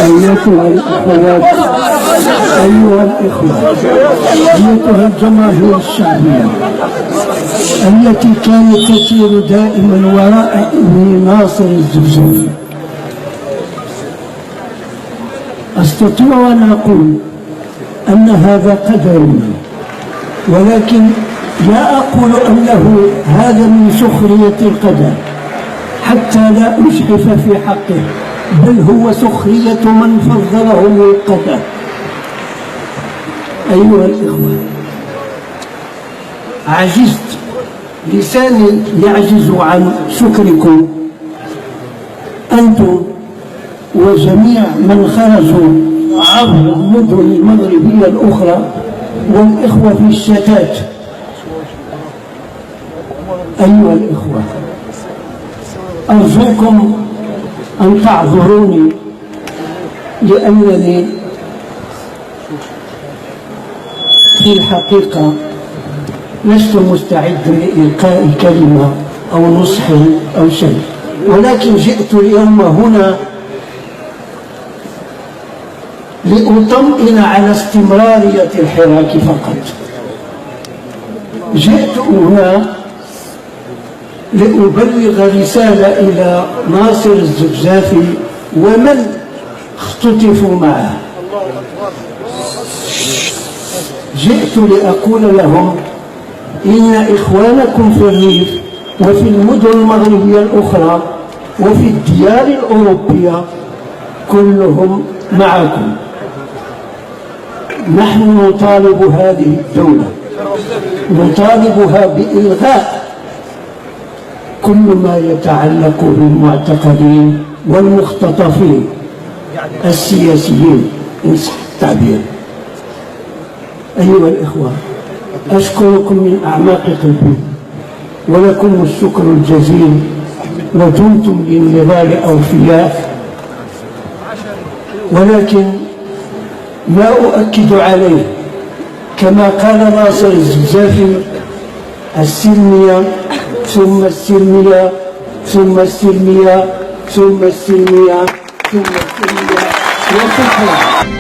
أيتها الأخوات، أيها الإخوة، أيتها الجماهير الشعبية التي كانت تسير دائما وراء ابن ناصر الزبزوفي، أستطيع أن أقول أن هذا قدرنا، ولكن لا أقول أنه هذا من سخرية القدر حتى لا أجحف في حقه، بل هو سخرية من فضلهم القدر. أيها الإخوة، عجزت، لساني يعجز عن شكركم أنتم وجميع من خرجوا عبر المدن المغربية الأخرى والإخوة في الشتات. أيها الإخوة، أرجوكم أن تعذروني لأنني في الحقيقة لست مستعد لإلقاء كلمة أو نصح أو شيء، ولكن جئت اليوم هنا لأطمئن على استمرارية الحراك فقط. جئت هنا لأبلغ رسالة إلى ناصر الزبزافي ومن اختطفوا معه. جئت لأقول لهم إن إخوانكم في الريف وفي المدن المغربية الأخرى وفي الديار الأوروبية كلهم معكم. نحن نطالب هذه الدولة، نطالبها بإلغاء كل ما يتعلق بالمعتقلين والمختطفين السياسيين إن صح التعبير. أيها الإخوة، أشكركم من أعماق قلبي ولكم الشكر الجزيل، ودمتم للنضال أوفياء. ولكن ما أؤكد عليه كما قال ناصر الزبزافي: السلمية ثم السلمية ثم السلمية ثم السلمية ثم السلمية وشكرا.